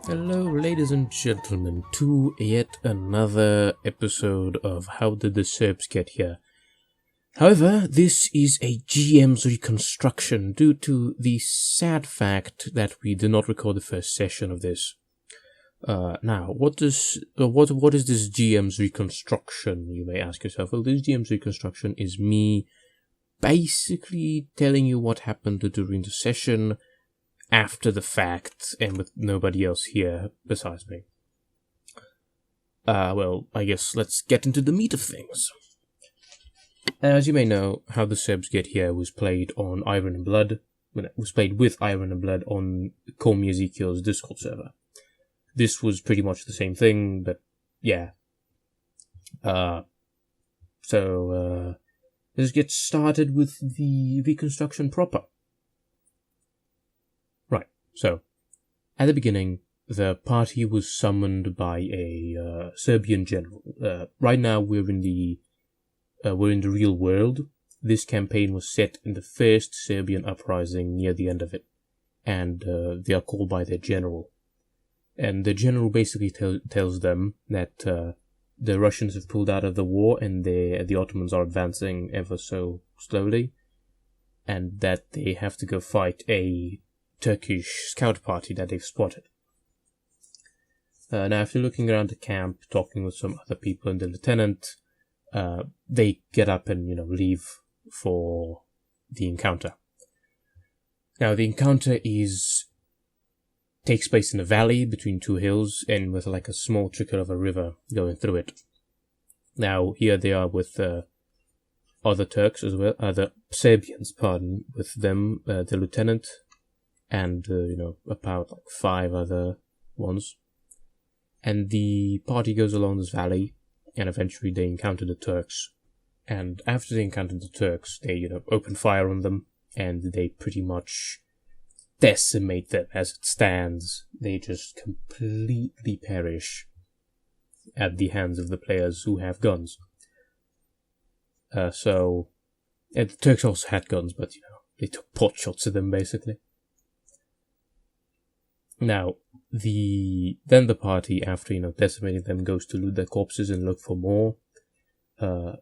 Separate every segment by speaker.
Speaker 1: Hello, ladies and gentlemen, to yet another episode of How Did the Serbs Get Here? However, this is a GM's reconstruction due to the sad fact that we did not record the first session of this. Now, what is this GM's reconstruction, you may ask yourself? Well, this GM's reconstruction is me basically telling you what happened during the session after the fact, and with nobody else here besides me. Well, I guess let's get into the meat of things. As you may know, How the Serbs Get Here was played on Iron and Blood. It was played with Iron and Blood on Call Me Ezekiel's Discord server. This was pretty much the same thing, but yeah. So let's get started with the reconstruction proper. So, at the beginning, the party was summoned by a Serbian general. Right now, we're in the real world. This campaign was set in the first Serbian uprising near the end of it, and they are called by their general. And the general basically tells them that the Russians have pulled out of the war, and the Ottomans are advancing ever so slowly, and that they have to go fight a Turkish scout party that they've spotted. Now, after looking around the camp, talking with some other people and the lieutenant, they get up and, leave for the encounter. Now, the encounter takes place in a valley between two hills and with like a small trickle of a river going through it. Now, here they are with other Turks as well, other Serbians, with them, the lieutenant, and, about 5 other ones. And the party goes along this valley, and eventually they encounter the Turks. And after they encounter the Turks, they, open fire on them, and they pretty much decimate them as it stands. They just completely perish at the hands of the players who have guns. And the Turks also had guns, but, they took pot shots at them, basically. Now, then the party, after, decimating them, goes to loot their corpses and look for more.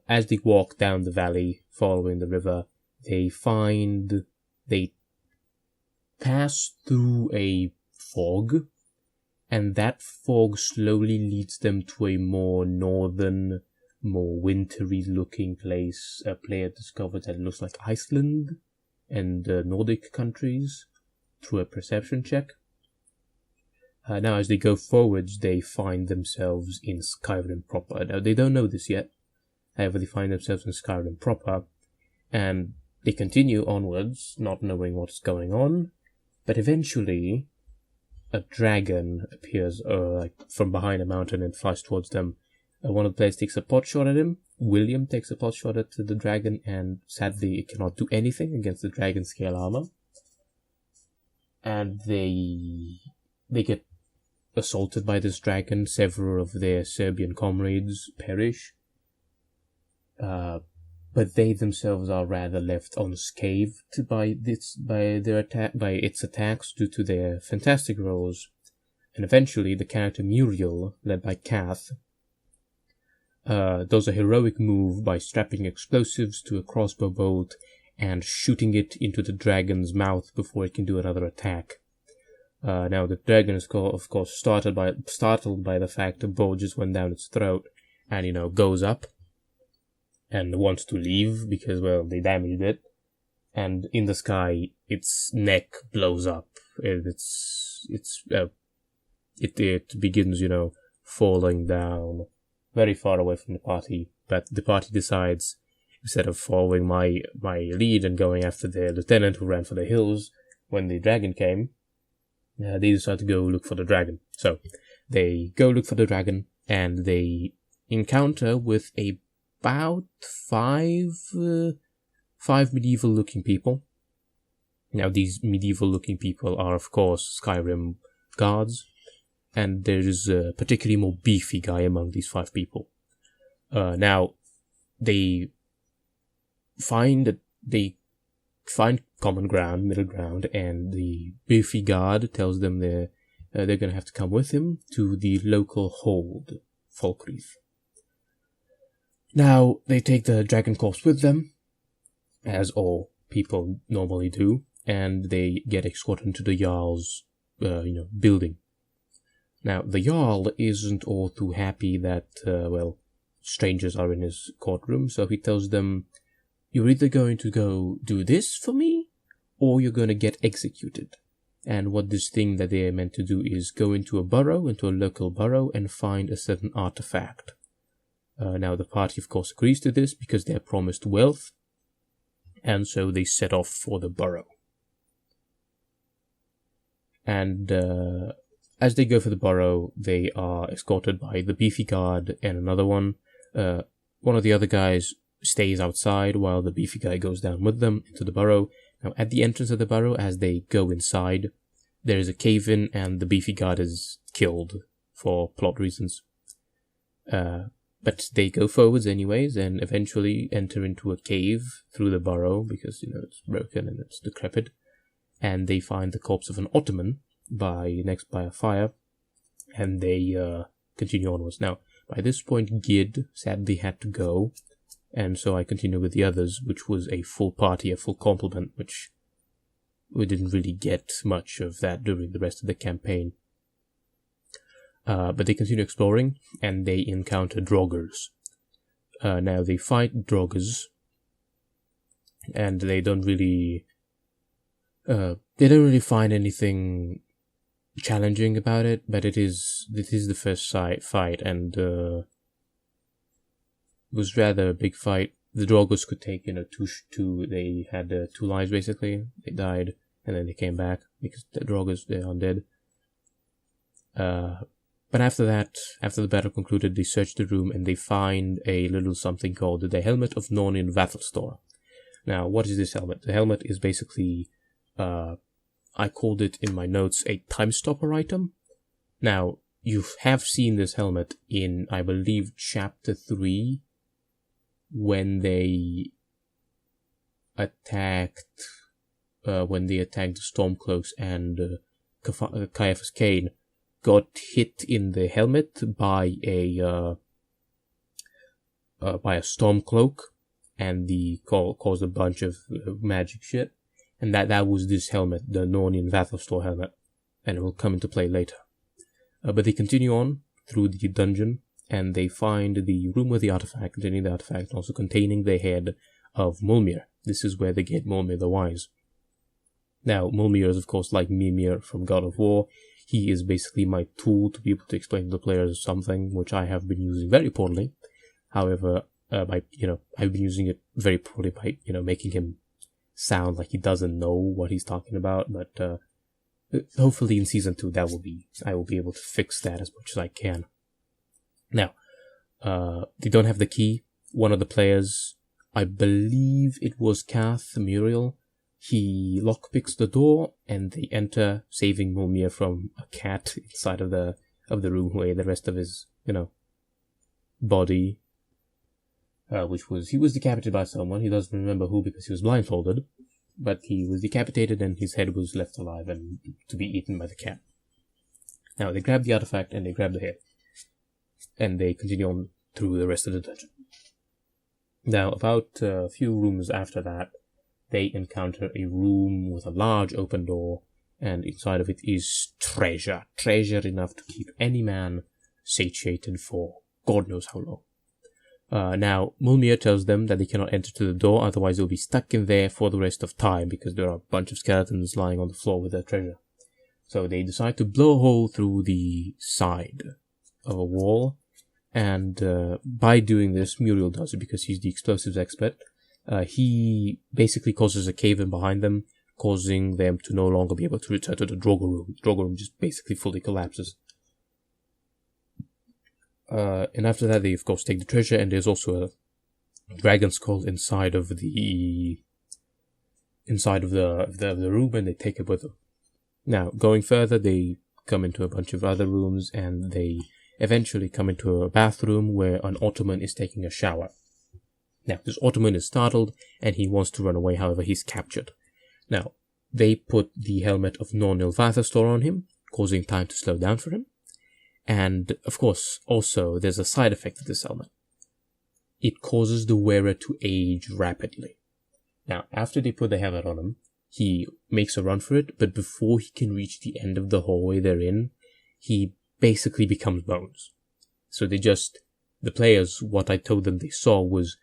Speaker 1: As they walk down the valley, following the river, they pass through a fog, and that fog slowly leads them to a more northern, more wintry-looking place. A player discovered that it looks like Iceland and Nordic countries through a perception check. Now, as they go forwards, they find themselves in Skyrim proper. Now, they don't know this yet. However, they find themselves in Skyrim proper, and they continue onwards, not knowing what's going on. But eventually, a dragon appears from behind a mountain and flies towards them. One of the players takes a pot shot at him. William takes a pot shot at the dragon, and sadly, it cannot do anything against the dragon scale armor. And they get assaulted by this dragon. Several of their Serbian comrades perish, but they themselves are rather left unscathed by its attacks due to their fantastic rolls. And eventually, the character Muriel, led by Cath, does a heroic move by strapping explosives to a crossbow bolt and shooting it into the dragon's mouth before it can do another attack. Now, the dragon is, of course, startled by the fact the bolt just went down its throat and, goes up and wants to leave because, well, they damaged it. And in the sky, its neck blows up. It begins, falling down very far away from the party. But the party decides, instead of following my lead and going after the lieutenant who ran for the hills when the dragon came, they decide to go look for the dragon. So, they go look for the dragon, and they encounter with about five medieval-looking people. Now, these medieval-looking people are, of course, Skyrim guards, and there's a particularly more beefy guy among these 5 people. Now, they find common ground, middle ground, and the beefy guard tells them they're going to have to come with him to the local hold, Falkreath. Now, they take the dragon corpse with them, as all people normally do, and they get escorted into the Jarl's, building. Now, the Jarl isn't all too happy that, strangers are in his courtroom, so he tells them, you're either going to go do this for me, or you're going to get executed. And what this thing that they are meant to do is go into a local burrow, and find a certain artifact. Now, the party, of course, agrees to this because they are promised wealth, and so they set off for the burrow. And as they go for the burrow, they are escorted by the beefy guard and another one. One of the other guys stays outside while the beefy guy goes down with them into the burrow. Now, at the entrance of the burrow, as they go inside, there is a cave-in, and the beefy guard is killed for plot reasons. But they go forwards anyways, and eventually enter into a cave through the burrow, because, it's broken and it's decrepit. And they find the corpse of an Ottoman next by a fire, and they continue onwards. Now, by this point, Gid sadly had to go, and so I continue with the others, which was a full party, a full complement, which we didn't really get much of that during the rest of the campaign. But they continue exploring, and they encounter Draugrs. Now, they fight Draugrs, and they don't really find anything challenging about it, but it is the first fight, and it was rather a big fight. The Draugrs could take, two. They had 2 lives basically. They died, and then they came back because the Draugrs, they're undead. But after that, after the battle concluded, they search the room and they find a little something called the Helmet of Nornin Vathelstor. Now, what is this helmet? The helmet is basically, I called it in my notes a time stopper item. Now, you have seen this helmet in, I believe, chapter 3, when they attacked the Stormcloaks, and Ciaphas Cain got hit in the helmet by a Stormcloak, and caused a bunch of magic shit. And that was this helmet, the Nornin Vathelstor helmet, and it will come into play later. But they continue on through the dungeon, and they find the room with the artifact, containing the artifact, and also containing the head of Mulmir. This is where they get Mulmir the Wise. Now, Mulmir is, of course, like Mimir from God of War. He is basically my tool to be able to explain to the players something, which I have been using very poorly. However, I've been using it very poorly by, making him sound like he doesn't know what he's talking about. But hopefully in Season 2, I will be able to fix that as much as I can. Now, they don't have the key. One of the players, I believe it was Cath Muriel, he lockpicks the door, and they enter, saving Mulmir from a cat inside of the room who ate the rest of his, body. He was decapitated by someone. He doesn't remember who because he was blindfolded, but he was decapitated and his head was left alive and to be eaten by the cat. Now, they grab the artifact and they grab the head, and they continue on through the rest of the dungeon. Now, about a few rooms after that, they encounter a room with a large open door, and inside of it is treasure enough to keep any man satiated for God knows how long. Now, Mulmir tells them that they cannot enter to the door, otherwise they'll be stuck in there for the rest of time, because there are a bunch of skeletons lying on the floor with their treasure. So they decide to blow a hole through the side of a wall, and by doing this, Muriel does it because he's the explosives expert. He basically causes a cave-in behind them, causing them to no longer be able to return to the Draugr room. The Draugr room just basically fully collapses. And after that, they of course take the treasure, and there's also a dragon skull inside of the room, and they take it with them. Now, going further, they come into a bunch of other rooms, and they eventually come into a bathroom where an Ottoman is taking a shower. Now, this Ottoman is startled, and he wants to run away, however, he's captured. Now, they put the helmet of Nornil Vathelstor on him, causing time to slow down for him. And, of course, also, there's a side effect of this helmet. It causes the wearer to age rapidly. Now, after they put the helmet on him, he makes a run for it, but before he can reach the end of the hallway they're in, he basically becomes bones. So the players, what I told them they saw was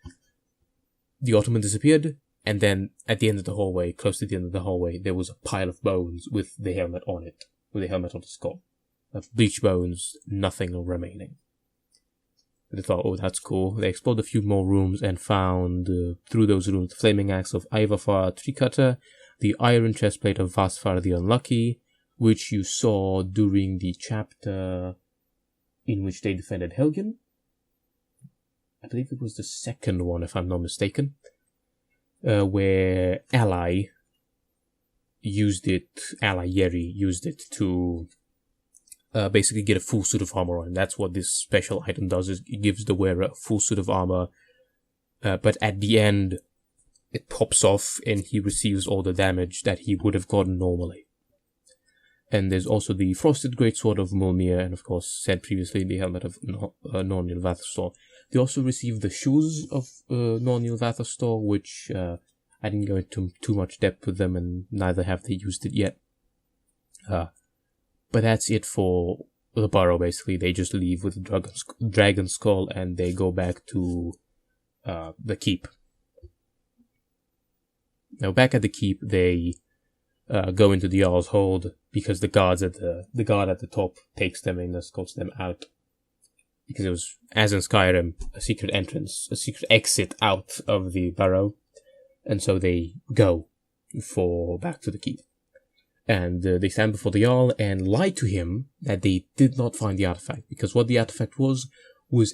Speaker 1: the Ottoman disappeared, and then at the end of the hallway, close to the end of the hallway, there was a pile of bones with the helmet on it, with the helmet on the skull. Bleached bones, nothing remaining. They thought, oh, that's cool. They explored a few more rooms and found, through those rooms, the flaming axe of Ivarfar Tricutter, the iron chestplate of Vasfar the Unlucky, which you saw during the chapter in which they defended Helgen. I believe it was the second one, if I'm not mistaken, where Ally Yery used it to basically get a full suit of armor on. That's what this special item does, is it gives the wearer a full suit of armor, but at the end, it pops off and he receives all the damage that he would have gotten normally. And there's also the Frosted Greatsword of Mulmir, and of course, said previously, the helmet of Nornil Vathastor. They also received the shoes of Nornil Vathastor, which I didn't go into too much depth with them, and neither have they used it yet. But that's it for the burrow, basically. They just leave with the dragon skull, and they go back to the keep. Now, back at the keep, they go into the Jarl's hold, because the guard at the top takes them and escorts them out. Because it was, as in Skyrim, a secret exit out of the burrow, and so they go back to the keep. And they stand before the Jarl and lie to him that they did not find the artifact, because what the artifact was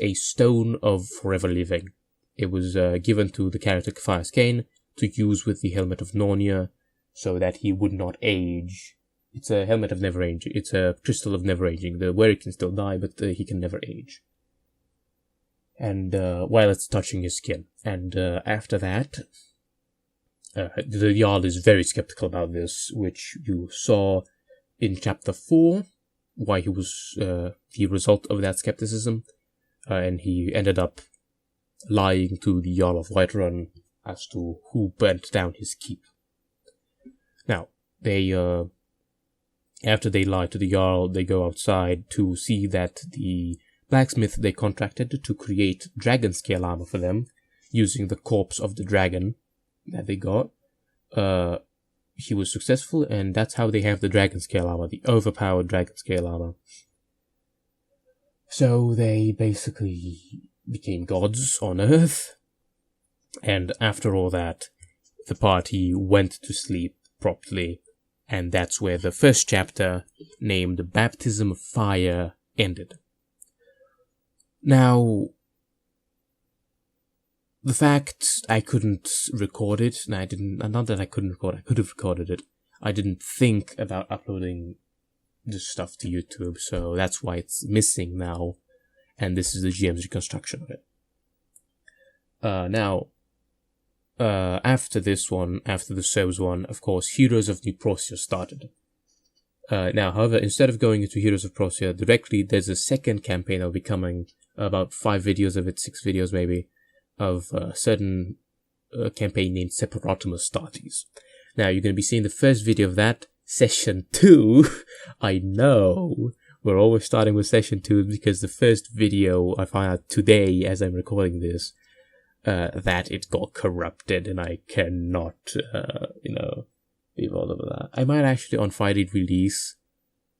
Speaker 1: a stone of forever living. It was given to the character Ciaphas Cain to use with the helmet of Narnia, so that he would not age. It's a helmet of never aging. It's a crystal of never aging. The wearer can still die, but he can never age. And while it's touching his skin. And after that, the Jarl is very skeptical about this, which you saw in chapter 4, why he was the result of that skepticism, and he ended up lying to the Jarl of Whiterun as to who burnt down his keep. Now, they after they lie to the Jarl, they go outside to see that the blacksmith they contracted to create dragon scale armor for them, using the corpse of the dragon that they got, he was successful, and that's how they have the dragon scale armor, the overpowered dragon scale armor. So they basically became gods on Earth, and after all that, the party went to sleep properly, and that's where the first chapter, named Baptism of Fire, ended. Now, the fact I couldn't record it, and not that I couldn't record, I could have recorded it. I didn't think about uploading this stuff to YouTube, so that's why it's missing now, and this is the GM's reconstruction of it. Now, after this one, after the Sows one, of course, Heroes of New Prussia started. Now, however, instead of going into Heroes of Prussia directly, there's a second campaign that'll be coming, about 5 videos of it, 6 videos maybe, of a certain campaign named Separatimus Startes. Now, you're going to be seeing the first video of that, Session 2. I know, we're always starting with Session 2, because the first video I found out today, as I'm recording this, that it got corrupted, and I cannot, be bothered with that. I might actually on Friday release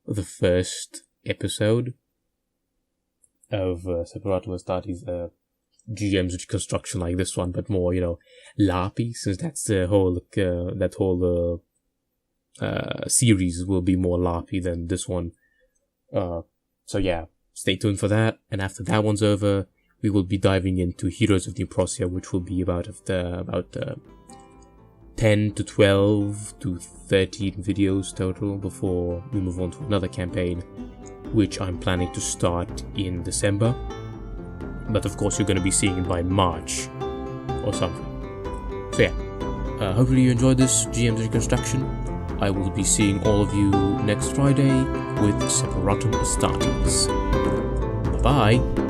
Speaker 1: the first episode of Separatimus Startes, GM's reconstruction like this one, but more, LARPy, since that's the whole, series will be more LARPy than this one. So yeah, stay tuned for that, and after that one's over, we will be diving into Heroes of New Prussia, which will be about 10 to 12 to 13 videos total before we move on to another campaign, which I'm planning to start in December. But of course, you're going to be seeing it by March or something. So yeah, hopefully you enjoyed this GM's reconstruction. I will be seeing all of you next Friday with Separatum Astartes. Bye-bye.